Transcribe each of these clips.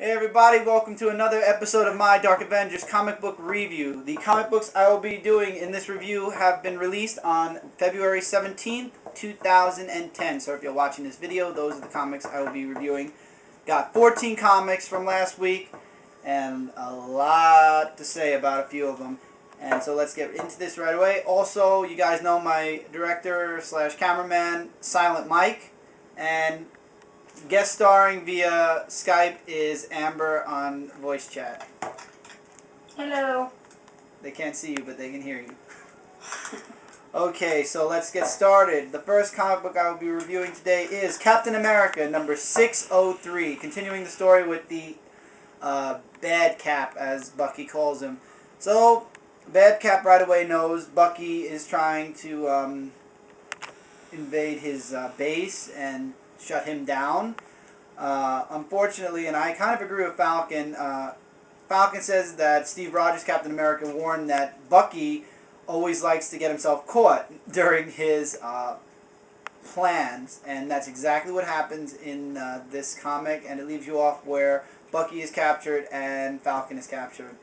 Hey everybody, welcome to another episode of my Dark Avengers comic book review. The comic books I will be doing in this review have been released on February 17th, 2010. So if you're watching this video, those are the comics I will be reviewing. Got 14 comics from last week and a lot to say about a few of them. And so let's get into this right away. Also, you guys know my director slash cameraman, Silent Mike. And guest starring via Skype is Amber on voice chat. Hello. They can't see you, but they can hear you. Okay, so let's get started. The first comic book I will be reviewing today is Captain America, number 603. Continuing the story with the Bad Cap, as Bucky calls him. So, Bad Cap right away knows Bucky is trying to invade his base and shut him down. Unfortunately, and I kind of agree with Falcon, Falcon says that Steve Rogers, Captain America, warned that Bucky always likes to get himself caught during his plans, and that's exactly what happens in this comic, and it leaves you off where Bucky is captured and Falcon is captured.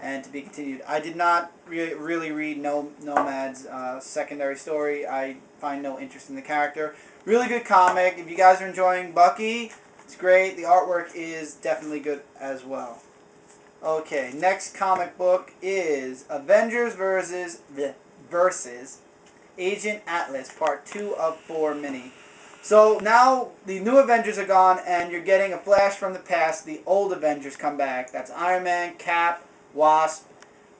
And to be continued. I did not really read Nomad's secondary story. I find no interest in the character. Really good comic. If you guys are enjoying Bucky, it's great. The artwork is definitely good as well. Okay, next comic book is Avengers versus Agent Atlas, Part 2 of 4 mini. So now the new Avengers are gone, and you're getting a flash from the past. The old Avengers come back. That's Iron Man, Cap, Wasp,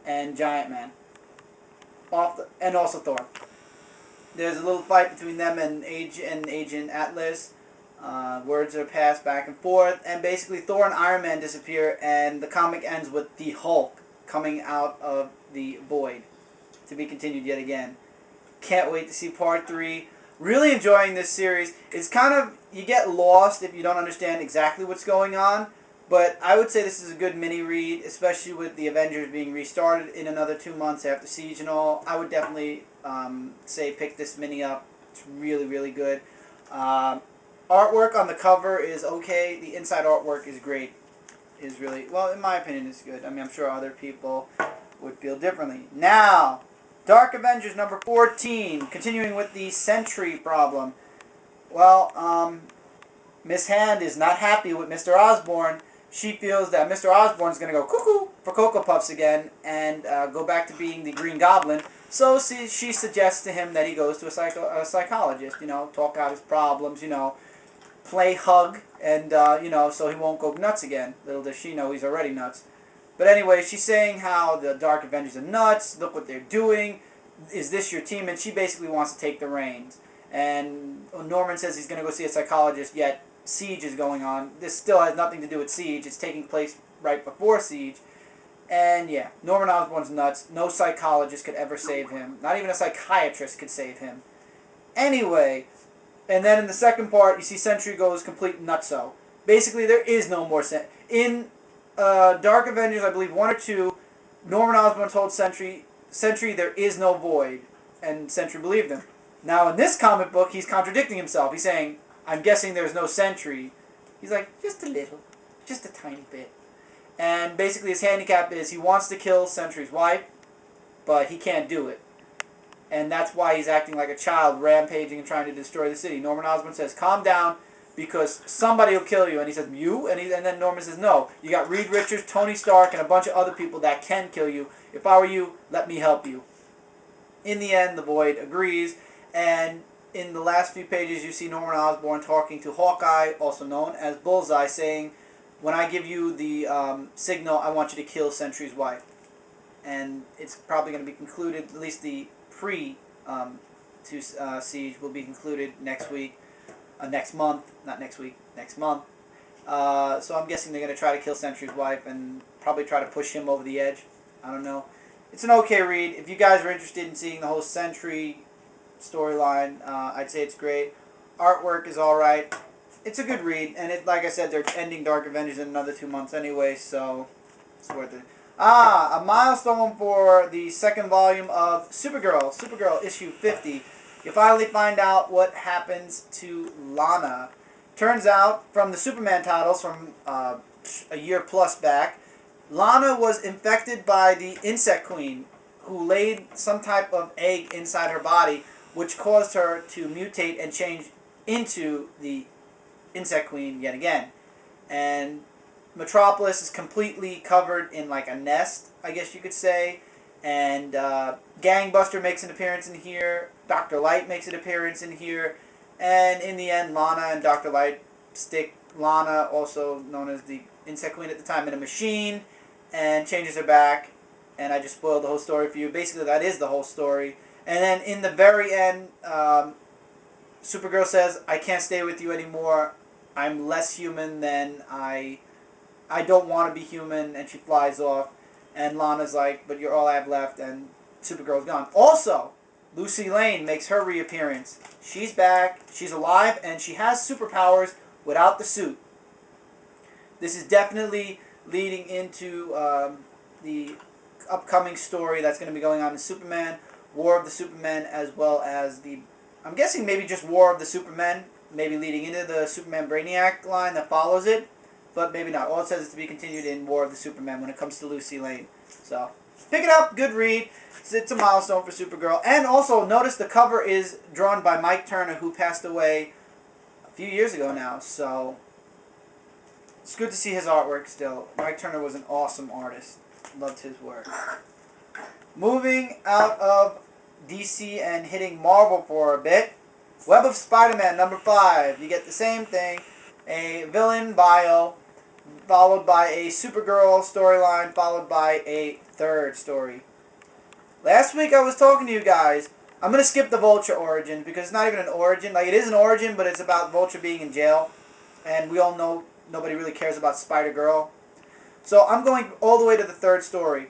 and Giant Man. And also Thor. There's a little fight between them and Agent Atlas. Words are passed back and forth, and basically Thor and Iron Man disappear, and the comic ends with the Hulk coming out of the void. To be continued yet again. Can't wait to see Part 3. Really enjoying this series. It's kind of, you get lost if you don't understand exactly what's going on. But I would say this is a good mini-read, especially with the Avengers being restarted in another 2 months after Siege and all. I would definitely say pick this mini up. It's really, really good. Artwork on the cover is okay. The inside artwork is great. Is really, well, in my opinion, it's good. I mean, I'm sure other people would feel differently. Now, Dark Avengers number 14, continuing with the Sentry problem. Well, Miss Hand is not happy with Mr. Osborn. She feels that Mr. Osborn is going to go cuckoo for Cocoa Puffs again and go back to being the Green Goblin. So she suggests to him that he goes to a psychologist, you know, talk out his problems, you know, play hug, and, you know, so he won't go nuts again. Little does she know he's already nuts. But anyway, she's saying how the Dark Avengers are nuts, look what they're doing, is this your team? And she basically wants to take the reins. And Norman says he's going to go see a psychologist, yet Siege is going on. This still has nothing to do with Siege. It's taking place right before Siege. And yeah, Norman Osborn's nuts. No psychologist could ever save him. Not even a psychiatrist could save him. Anyway, and then in the second part, you see Sentry goes complete nutso. Basically, there is no more Sentry. In Dark Avengers, I believe 1 or 2, Norman Osborn told Sentry, there is no void. And Sentry believed him. Now, in this comic book, he's contradicting himself. He's saying, I'm guessing there's no Sentry. He's like, just a little. Just a tiny bit. And basically his handicap is he wants to kill Sentry's wife, but he can't do it. And that's why he's acting like a child, rampaging and trying to destroy the city. Norman Osborn says, calm down, because somebody will kill you. And he says, you? And then Norman says, no. You got Reed Richards, Tony Stark, and a bunch of other people that can kill you. If I were you, let me help you. In the end, the Void agrees, and in the last few pages, you see Norman Osborn talking to Hawkeye, also known as Bullseye, saying, when I give you the signal, I want you to kill Sentry's wife. And it's probably going to be concluded, at least the Siege will be concluded next week, next month, not next week, next month. So I'm guessing they're going to try to kill Sentry's wife and probably try to push him over the edge. I don't know. It's an okay read. If you guys are interested in seeing the whole Sentry storyline, I'd say it's great. Artwork is alright. It's a good read, and like I said, they're ending Dark Avengers in another 2 months anyway, so it's worth it. A milestone for the second volume of Supergirl. Supergirl issue 50. You finally find out what happens to Lana. Turns out, from the Superman titles from a year plus back, Lana was infected by the Insect Queen, who laid some type of egg inside her body, which caused her to mutate and change into the Insect Queen yet again. And Metropolis is completely covered in like a nest, I guess you could say. And Gangbuster makes an appearance in here. Dr. Light makes an appearance in here. And in the end, Lana and Dr. Light stick Lana, also known as the Insect Queen at the time, in a machine and changes her back. And I just spoiled the whole story for you. Basically, that is the whole story. And then in the very end, Supergirl says, I can't stay with you anymore. I'm less human than I don't want to be human. And she flies off. And Lana's like, but you're all I have left. And Supergirl's gone. Also, Lucy Lane makes her reappearance. She's back. She's alive. And she has superpowers without the suit. This is definitely leading into the upcoming story that's going to be going on in Superman, War of the Supermen, as well as the, I'm guessing maybe just War of the Supermen, maybe leading into the Superman Brainiac line that follows it, but maybe not. All it says is to be continued in War of the Supermen when it comes to Lucy Lane. So, pick it up, good read. It's a milestone for Supergirl. And also, notice the cover is drawn by Mike Turner, who passed away a few years ago now, so it's good to see his artwork still. Mike Turner was an awesome artist. Loved his work. Moving out of DC and hitting Marvel for a bit. Web of Spider-Man number 5. You get the same thing. A villain bio, followed by a Supergirl storyline, followed by a third story. Last week I was talking to you guys. I'm going to skip the Vulture origin because it's not even an origin. Like, it is an origin, but it's about Vulture being in jail. And we all know nobody really cares about Spider-Girl. So I'm going all the way to the third story.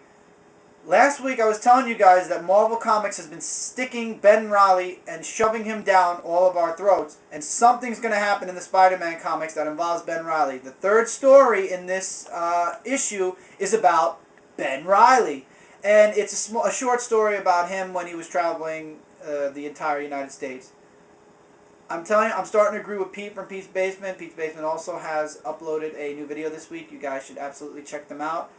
Last week I was telling you guys that Marvel Comics has been sticking Ben Reilly and shoving him down all of our throats. And something's going to happen in the Spider-Man comics that involves Ben Reilly. The third story in this issue is about Ben Reilly. And it's a short story about him when he was traveling the entire United States. I'm telling you, I'm starting to agree with Pete from Pete's Basement. Pete's Basement also has uploaded a new video this week. You guys should absolutely check them out.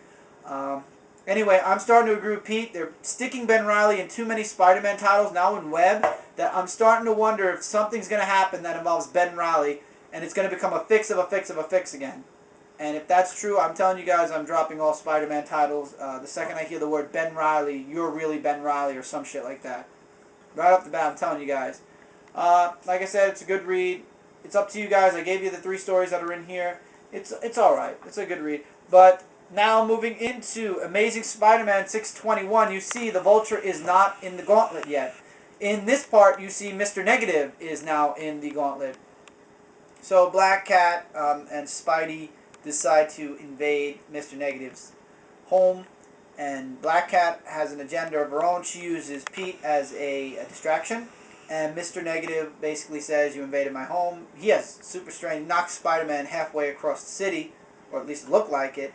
Anyway, I'm starting to agree with Pete. They're sticking Ben Reilly in too many Spider-Man titles now in Web that I'm starting to wonder if something's going to happen that involves Ben Reilly and it's going to become a fix of a fix of a fix again. And if that's true, I'm telling you guys I'm dropping all Spider-Man titles. The second I hear the word Ben Reilly, you're really Ben Reilly or some shit like that. Right off the bat, I'm telling you guys. Like I said, it's a good read. It's up to you guys. I gave you the 3 stories that are in here. It's alright. It's a good read. But now moving into Amazing Spider-Man 621, you see the Vulture is not in the gauntlet yet. In this part, you see Mr. Negative is now in the gauntlet. So Black Cat and Spidey decide to invade Mr. Negative's home. And Black Cat has an agenda of her own. She uses Pete as a distraction. And Mr. Negative basically says, you invaded my home. He has super strength, knocks Spider-Man halfway across the city, or at least it looked like it.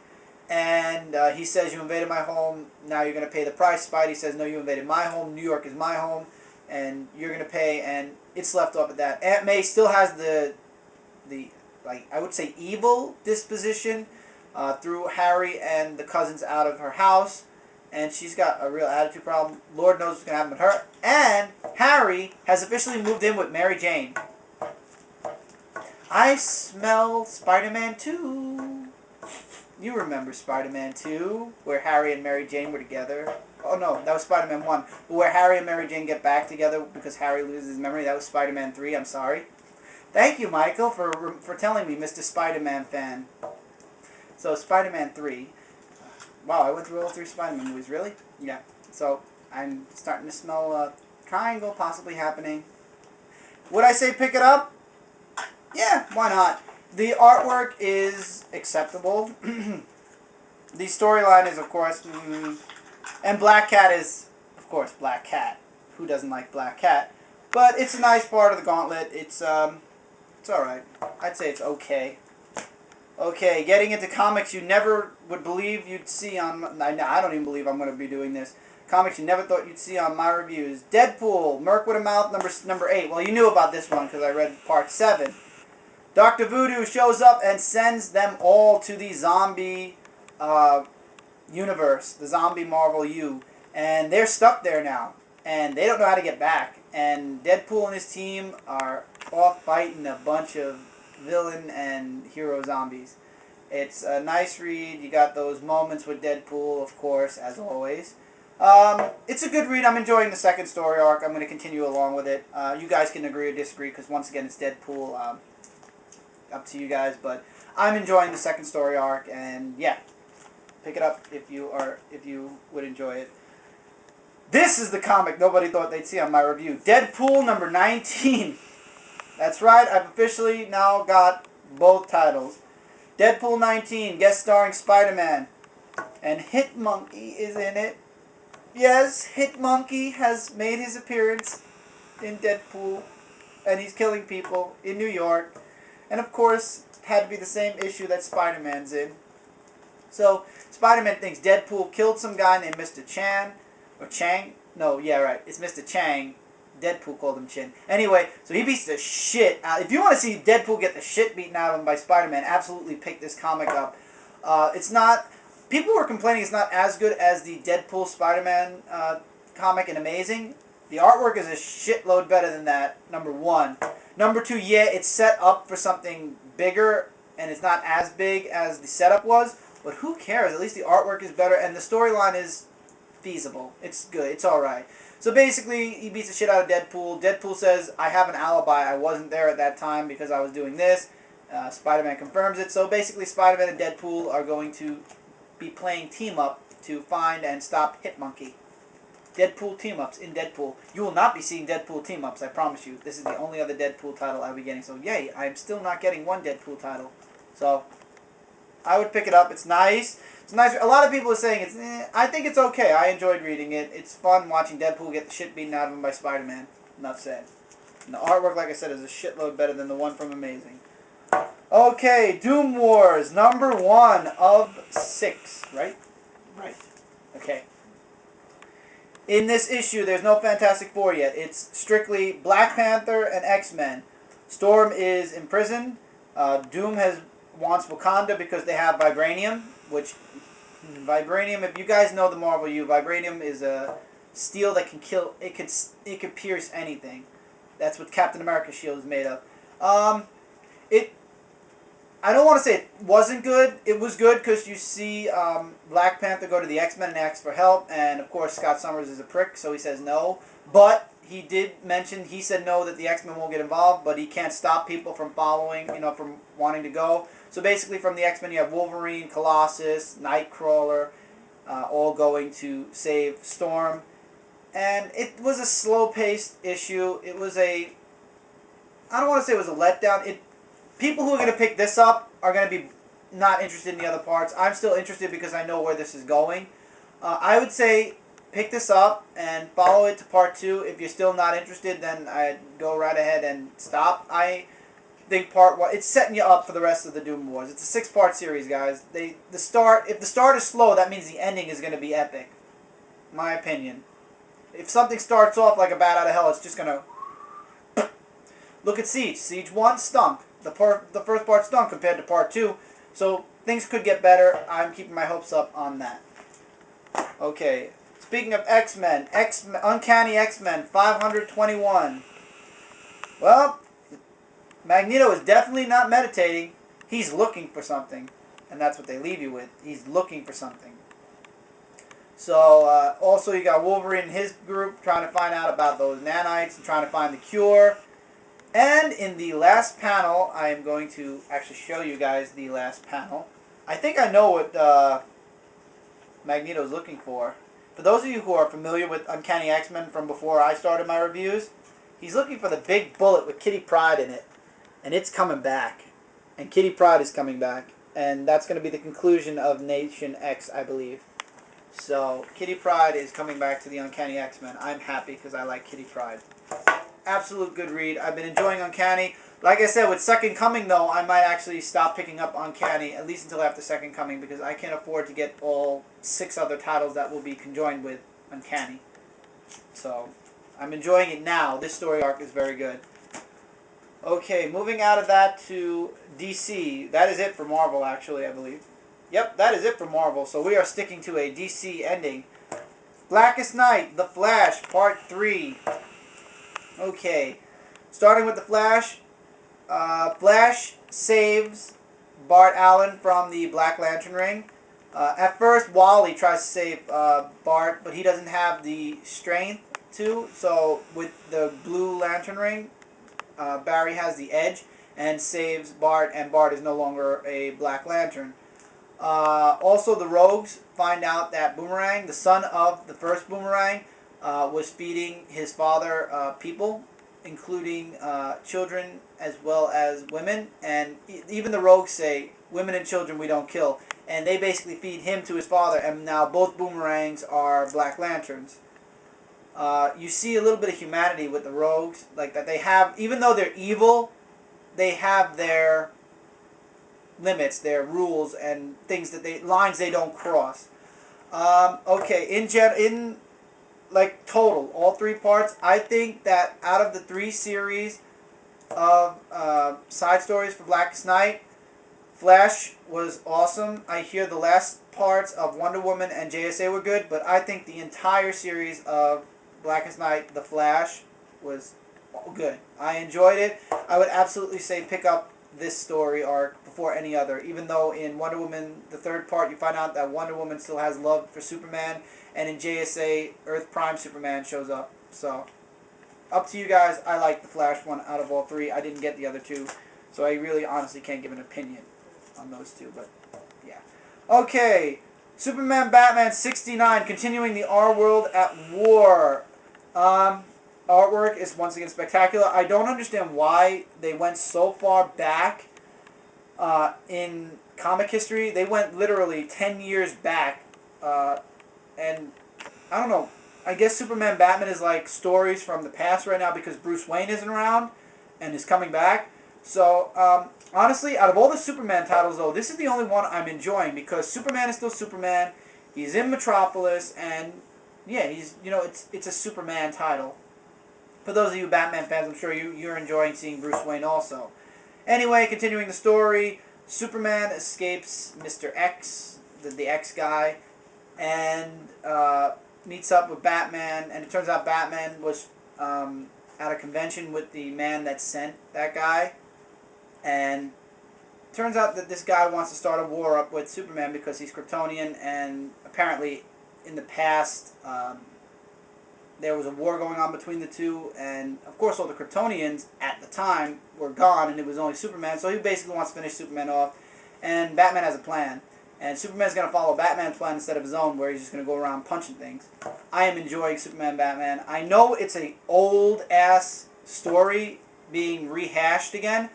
And he says, you invaded my home, now you're going to pay the price. Spidey says, no, you invaded my home, New York is my home, and you're going to pay, and it's left off at that. Aunt May still has the like, I would say evil disposition through Harry and the cousins out of her house. And she's got a real attitude problem. Lord knows what's going to happen with her. And Harry has officially moved in with Mary Jane. I smell Spider-Man 2. You remember Spider-Man 2, where Harry and Mary Jane were together. Oh no, that was Spider-Man 1. But where Harry and Mary Jane get back together because Harry loses his memory. That was Spider-Man 3, I'm sorry. Thank you, Michael, for telling me, Mr. Spider-Man fan. So, Spider-Man 3. Wow, I went through all 3 Spider-Man movies, really? Yeah. So, I'm starting to smell a triangle possibly happening. Would I say pick it up? Yeah, why not? The artwork is acceptable. The storyline is, of course, and Black Cat is, of course, Black Cat. Who doesn't like Black Cat? But it's a nice part of the gauntlet. It's alright. I'd say it's okay. Okay, getting into comics you never would believe you'd see on... I don't even believe I'm going to be doing this. Comics you never thought you'd see on my reviews. DeadPool, Merc With A Mouth, number 8. Well, you knew about this one because I read part 7. Dr. Voodoo shows up and sends them all to the zombie universe, the zombie Marvel U. And they're stuck there now. And they don't know how to get back. And Deadpool and his team are off fighting a bunch of villain and hero zombies. It's a nice read. You got those moments with Deadpool, of course, as always. It's a good read. I'm enjoying the second story arc. I'm going to continue along with it. You guys can agree or disagree because, once again, it's Deadpool. Up to you guys. But I'm enjoying the second story arc. And, yeah, pick it up if you would enjoy it. This is the comic nobody thought they'd see on my review. Deadpool number 19. That's right. I've officially now got both titles. Deadpool 19, guest starring SpiderMan. And Hitmonkey is in it. Yes, Hitmonkey has made his appearance in Deadpool. And he's killing people in New York. And of course, it had to be the same issue that Spider-Man's in. So, Spider-Man thinks Deadpool killed some guy named Mr. Chan. Or Chang? No, yeah, right. It's Mr. Chang. Deadpool called him Chin. Anyway, so he beats the shit out. If you want to see Deadpool get the shit beaten out of him by Spider-Man, absolutely pick this comic up. It's not... People were complaining it's not as good as the Deadpool Spider-Man comic and Amazing. The artwork is a shitload better than that, number one. Number two, yeah, it's set up for something bigger, and it's not as big as the setup was. But who cares? At least the artwork is better, and the storyline is feasible. It's good. It's alright. So basically, he beats the shit out of Deadpool. Deadpool says, I have an alibi. I wasn't there at that time because I was doing this. Spider-Man confirms it. So basically, Spider-Man and Deadpool are going to be playing team-up to find and stop Hitmonkey. Deadpool team-ups in Deadpool. You will not be seeing Deadpool team-ups, I promise you. This is the only other Deadpool title I'll be getting. So yay, I'm still not getting one Deadpool title. So, I would pick it up. It's nice. It's nice. A lot of people are saying it's... I think it's okay. I enjoyed reading it. It's fun watching Deadpool get the shit beaten out of him by Spider-Man. Enough said. And the artwork, like I said, is a shitload better than the one from Amazing. Okay, Doom Wars, number 1 of 6, right? Right. Okay. In this issue, there's no Fantastic Four yet. It's strictly Black Panther and X-Men. Storm is imprisoned. Doom wants Wakanda because they have vibranium, which... Vibranium, if you guys know the Marvel U, vibranium is a steel that can kill... It could pierce anything. That's what Captain America's shield is made of. I don't want to say it wasn't good. It was good because you see Black Panther go to the X-Men and ask for help. And, of course, Scott Summers is a prick, so he says no. But he did mention, he said no, that the X-Men won't get involved. But he can't stop people from following, from wanting to go. So, basically, from the X-Men, you have Wolverine, Colossus, Nightcrawler, all going to save Storm. And it was a slow-paced issue. It was a... I don't want to say it was a letdown. People who are going to pick this up are going to be not interested in the other parts. I'm still interested because I know where this is going. I would say pick this up and follow it to part 2. If you're still not interested, then I'd go right ahead and stop. I think part 1, it's setting you up for the rest of the Doom Wars. It's a 6-part series, guys. If the start is slow, that means the ending is going to be epic. My opinion. If something starts off like a bat out of hell, it's just going to... Look at Siege. Siege 1 stunk. The first part stunk compared to part 2. So things could get better. I'm keeping my hopes up on that. Okay. Speaking of X-Men. Uncanny X-Men 521. Well, Magneto is definitely not meditating. He's looking for something. And that's what they leave you with. He's looking for something. So, also you got Wolverine and his group trying to find out about those nanites and trying to find the cure. And in the last panel, I am going to actually show you guys the last panel. I think I know what Magneto's looking for. For those of you who are familiar with Uncanny X-Men from before I started my reviews, he's looking for the big bullet with Kitty Pryde in it. And it's coming back. And Kitty Pryde is coming back. And that's going to be the conclusion of Nation X, I believe. So, Kitty Pryde is coming back to the Uncanny X-Men. I'm happy because I like Kitty Pryde. Absolute good read. I've been enjoying Uncanny. Like I said, with Second Coming, though, I might actually stop picking up Uncanny, at least until after Second Coming, because I can't afford to get all 6 other titles that will be conjoined with Uncanny. So, I'm enjoying it now. This story arc is very good. Okay, moving out of that to DC. That is it for Marvel, actually, I believe. Yep, that is it for Marvel. So we are sticking to a DC ending. Blackest Night, The Flash, Part 3. Okay, starting with The Flash. Flash saves Bart Allen from the Black Lantern ring. At first, Wally tries to save Bart, but he doesn't have the strength to. So with the Blue Lantern ring, Barry has the edge and saves Bart, and Bart is no longer a Black Lantern. Also, the Rogues find out that Boomerang, the son of the first Boomerang, was feeding his father people, including children as well as women. And even the Rogues say, women and children we don't kill. And they basically feed him to his father, and now both Boomerangs are Black Lanterns. You see a little bit of humanity with the Rogues, like that they have, even though they're evil, they have their limits, their rules, and things that lines they don't cross. Okay, in like total, all 3 parts, I think that out of the 3 series of side stories for Blackest Night, Flash was awesome. I hear the last parts of Wonder Woman and JSA were good, but I think the entire series of Blackest Night, The Flash, was good. I enjoyed it. I would absolutely say pick up this story arc before any other, even though in Wonder Woman, the 3rd part, you find out that Wonder Woman still has love for Superman, and in JSA, Earth Prime Superman shows up. So, up to you guys. I like the Flash one out of all 3. I didn't get the other 2, so I really honestly can't give an opinion on those 2, but yeah. Okay, Superman Batman 69, continuing the Our World at War. Artwork is once again spectacular. I don't understand why they went so far back in comic history. They went literally 10 years back, and I don't know. I guess Superman Batman is like stories from the past right now because Bruce Wayne isn't around and is coming back. So, honestly, out of all the Superman titles, though, this is the only one I'm enjoying because Superman is still Superman. He's in Metropolis, and yeah, it's a Superman title. For those of you Batman fans, I'm sure you're enjoying seeing Bruce Wayne also. Anyway, continuing the story, Superman escapes Mr. X, the X guy, and meets up with Batman, and it turns out Batman was at a convention with the man that sent that guy, and it turns out that this guy wants to start a war up with Superman because he's Kryptonian, and apparently in the past there was a war going on between the two, and of course all the Kryptonians at the time were gone, and it was only Superman, so he basically wants to finish Superman off, and Batman has a plan. And Superman's going to follow Batman's plan instead of his own, where he's just going to go around punching things. I am enjoying Superman Batman. I know it's a old-ass story being rehashed again,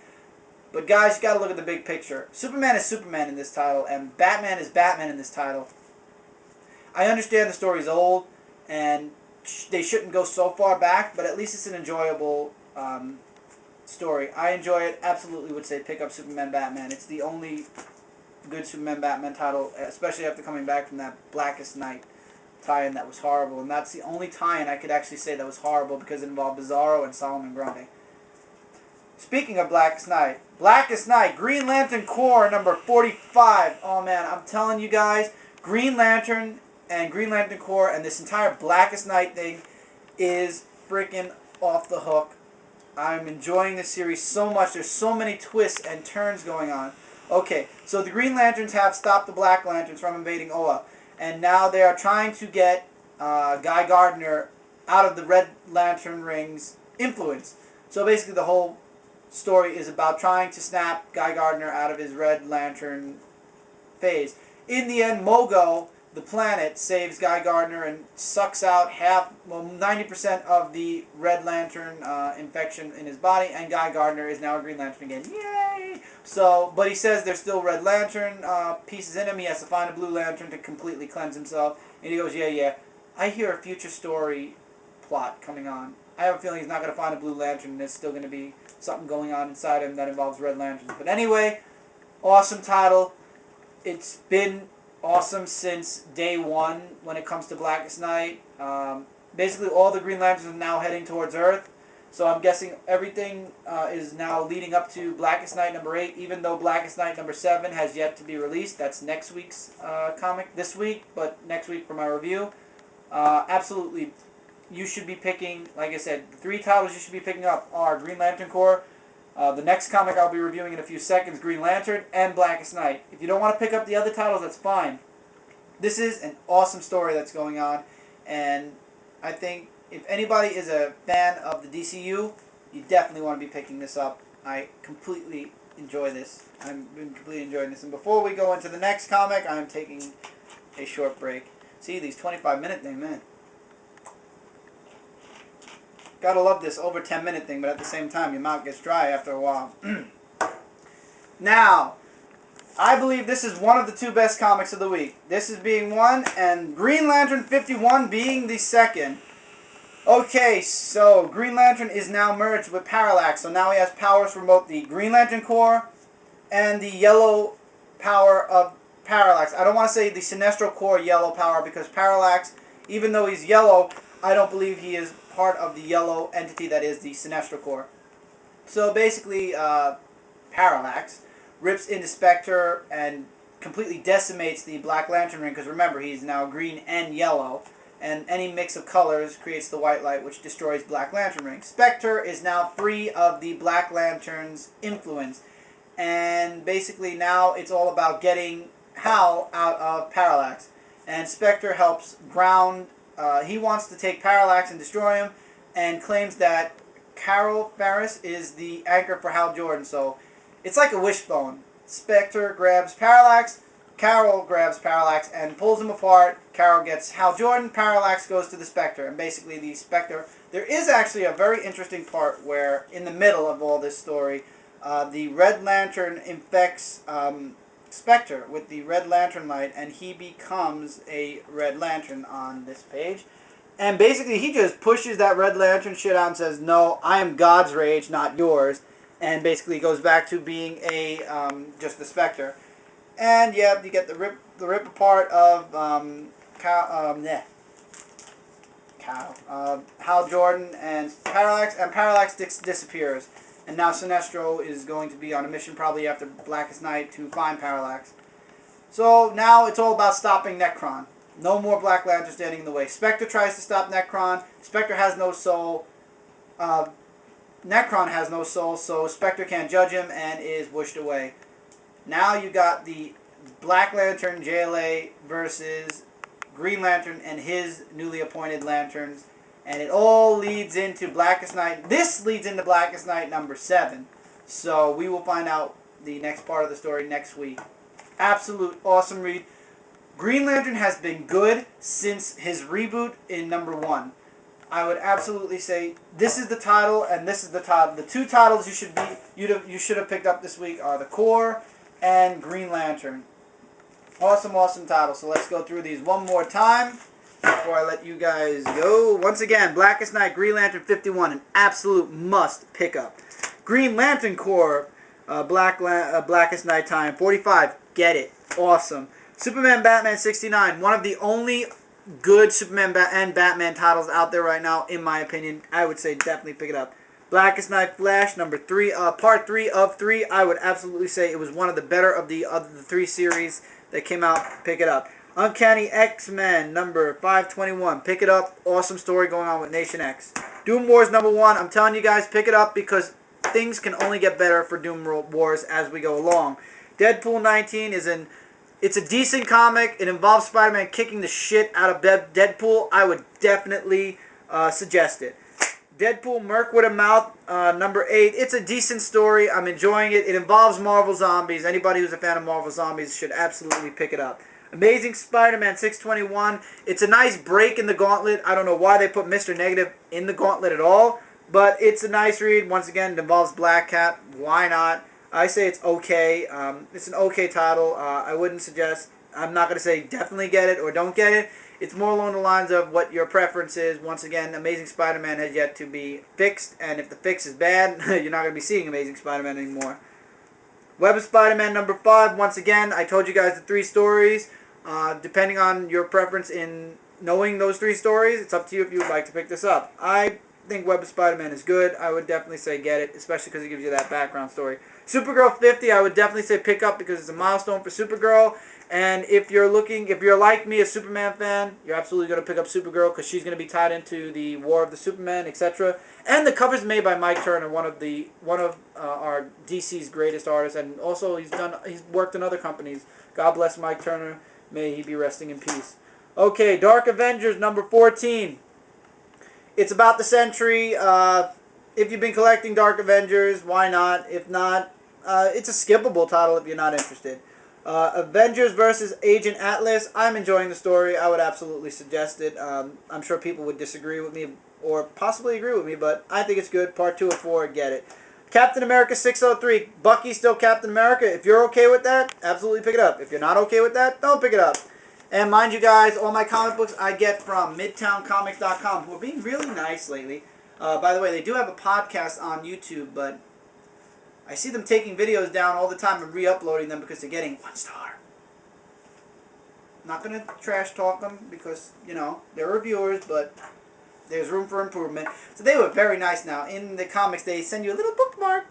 but guys, you got to look at the big picture. Superman is Superman in this title, and Batman is Batman in this title. I understand the story's old, and they shouldn't go so far back, but at least it's an enjoyable story. I enjoy it. Absolutely would say pick up Superman Batman. It's the only good Superman Batman title, especially after coming back from that Blackest Night tie-in that was horrible. And that's the only tie-in I could actually say that was horrible because it involved Bizarro and Solomon Grundy. Speaking of Blackest Night, Green Lantern Corps number 45. Oh man, I'm telling you guys, Green Lantern and Green Lantern Corps and this entire Blackest Night thing is freaking off the hook. I'm enjoying this series so much. There's so many twists and turns going on. Okay, so the Green Lanterns have stopped the Black Lanterns from invading Oa, and now they are trying to get Guy Gardner out of the Red Lantern Ring's influence. So basically the whole story is about trying to snap Guy Gardner out of his Red Lantern phase. In the end, Mogo, the planet, saves Guy Gardner and sucks out 90% of the Red Lantern infection in his body, and Guy Gardner is now a Green Lantern again. Yay! So, but he says there's still Red Lantern pieces in him. He has to find a Blue Lantern to completely cleanse himself. And he goes, yeah. I hear a future story plot coming on. I have a feeling he's not going to find a Blue Lantern, and there's still going to be something going on inside him that involves Red Lanterns. But anyway, awesome title. It's been awesome since day one when it comes to Blackest Night. Basically, all the Green Lanterns are now heading towards Earth. So I'm guessing everything is now leading up to Blackest Night number 8, even though Blackest Night number 7 has yet to be released. That's next week's comic this week, but next week for my review. Absolutely, you should be picking, like I said, the 3 titles you should be picking up are Green Lantern Corps, the next comic I'll be reviewing in a few seconds, Green Lantern, and Blackest Night. If you don't want to pick up the other titles, that's fine. This is an awesome story that's going on, and I think if anybody is a fan of the DCU, you definitely want to be picking this up. I completely enjoy this. I've been completely enjoying this. And before we go into the next comic, I'm taking a short break. See, these 25-minute thing, man. Gotta love this over 10-minute thing, but at the same time, your mouth gets dry after a while. Now, I believe this is one of the 2 best comics of the week. This is being one, and Green Lantern 51 being the second. Okay, so Green Lantern is now merged with Parallax, so now he has powers from both the Green Lantern Corps and the yellow power of Parallax. I don't want to say the Sinestro Corps yellow power, because Parallax, even though he's yellow, I don't believe he is part of the yellow entity that is the Sinestro Corps. So basically, Parallax rips into Spectre and completely decimates the Black Lantern ring, because remember, he's now green and yellow. And any mix of colors creates the white light, which destroys Black Lantern ring. Spectre is now free of the Black Lantern's influence. And basically now it's all about getting Hal out of Parallax. And Spectre helps ground. He wants to take Parallax and destroy him, and claims that Carol Ferris is the anchor for Hal Jordan. So it's like a wishbone. Spectre grabs Parallax, Carol grabs Parallax and pulls him apart. Carol gets Hal Jordan, Parallax goes to the Spectre, and basically the Spectre... There is actually a very interesting part where, in the middle of all this story, the Red Lantern infects Spectre with the Red Lantern light, and he becomes a Red Lantern on this page. And basically he just pushes that Red Lantern shit out and says, "No, I am God's rage, not yours." And basically goes back to being a just the Spectre. And yeah, you get the rip apart of Hal Jordan and Parallax disappears. And now Sinestro is going to be on a mission probably after Blackest Night to find Parallax. So now it's all about stopping Nekron. No more Black Lantern standing in the way. Spectre tries to stop Nekron. Spectre has no soul. Nekron has no soul, so Spectre can't judge him and is whooshed away. Now you got the Black Lantern JLA versus Green Lantern and his newly appointed Lanterns. And it all leads into Blackest Night. This leads into Blackest Night number 7. So we will find out the next part of the story next week. Absolute awesome read. Green Lantern has been good since his reboot in number 1. I would absolutely say this is the title and this is the title. The 2 titles you should have picked up this week are the Corps and Green Lantern. Awesome, awesome title. So let's go through these one more time before I let you guys go. Once again, Blackest Night, Green Lantern 51, an absolute must pick up. Green Lantern Corps, Blackest Night time 45. Get it. Awesome. Superman Batman 69, one of the only good Superman and Batman titles out there right now, in my opinion. I would say definitely pick it up. Blackest Night Flash, number 3, part 3 of 3. I would absolutely say it was one of the better of the 3 series that came out. Pick it up. Uncanny X-Men, number 521. Pick it up. Awesome story going on with Nation X. Doom Wars, number 1. I'm telling you guys, pick it up because things can only get better for Doom Wars as we go along. Deadpool 19 is it's a decent comic. It involves Spider-Man kicking the shit out of Deadpool. I would definitely suggest it. Deadpool Merc With A Mouth, number 8. It's a decent story. I'm enjoying it. It involves Marvel Zombies. Anybody who's a fan of Marvel Zombies should absolutely pick it up. Amazing Spider-Man 621. It's a nice break in the gauntlet. I don't know why they put Mr. Negative in the gauntlet at all, but it's a nice read. Once again, it involves Black Cat. Why not? I say it's okay. It's an okay title. I wouldn't suggest... I'm not going to say definitely get it or don't get it. It's more along the lines of what your preference is. Once again, Amazing Spider-Man has yet to be fixed, and if the fix is bad, you're not going to be seeing Amazing Spider-Man anymore. Web of Spider-Man number 5. Once again, I told you guys the 3 stories. Depending on your preference in knowing those 3 stories, it's up to you if you would like to pick this up. I think Web of Spider-Man is good, I would definitely say get it, especially because it gives you that background story. Supergirl 50, I would definitely say pick up because it's a milestone for Supergirl. And if you're like me, a Superman fan, you're absolutely going to pick up Supergirl because she's going to be tied into the War of the Supermen, etc. And the cover's made by Mike Turner, one of our DC's greatest artists, and also he's worked in other companies. God bless Mike Turner. May he be resting in peace. Okay, Dark Avengers number 14. It's about the Sentry. If you've been collecting Dark Avengers, why not? If not, it's a skippable title if you're not interested. Avengers vs. Agent Atlas. I'm enjoying the story. I would absolutely suggest it. I'm sure people would disagree with me or possibly agree with me, but I think it's good. Part 2 of 4, get it. Captain America 603. Bucky's still Captain America. If you're okay with that, absolutely pick it up. If you're not okay with that, don't pick it up. And mind you guys, all my comic books I get from MidtownComics.com, who are being really nice lately. By the way, they do have a podcast on YouTube, but I see them taking videos down all the time and re-uploading them because they're getting 1 star. I'm not going to trash talk them because, you know, they're reviewers, but there's room for improvement. So they were very nice now. In the comics, they send you a little bookmark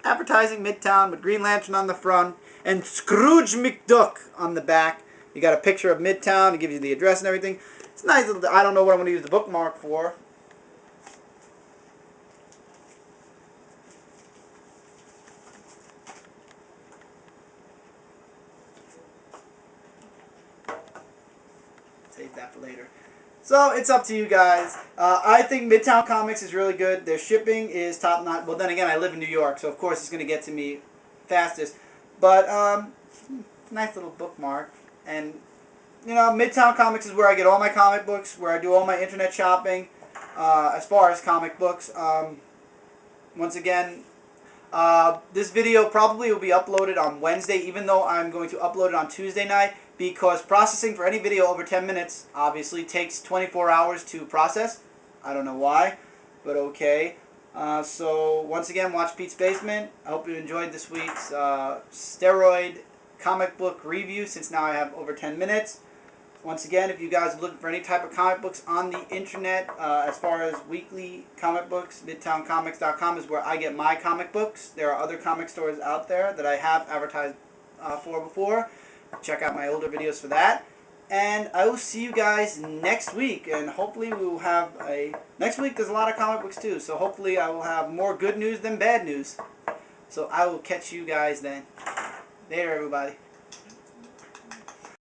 advertising Midtown with Green Lantern on the front and Scrooge McDuck on the back. You got a picture of Midtown. It gives you the address and everything. It's nice. I don't know what I'm going to use the bookmark for. Save that for later. So, it's up to you guys. I think Midtown Comics is really good. Their shipping is top notch. Well, then again, I live in New York, so of course it's going to get to me fastest. But, nice little bookmark. And, you know, Midtown Comics is where I get all my comic books, where I do all my internet shopping, as far as comic books. Once again, this video probably will be uploaded on Wednesday, even though I'm going to upload it on Tuesday night, because processing for any video over 10 minutes obviously takes 24 hours to process. I don't know why, but okay. So once again, watch Pete's Basement. I hope you enjoyed this week's steroid comic book review, since now I have over 10 minutes. Once again, if you guys are looking for any type of comic books on the internet, as far as weekly comic books, MidtownComics.com is where I get my comic books. There are other comic stores out there that I have advertised for before. Check out my older videos for that. And I will see you guys next week. And hopefully we will have a... Next week there's a lot of comic books too. So hopefully I will have more good news than bad news. So I will catch you guys then. Later, everybody.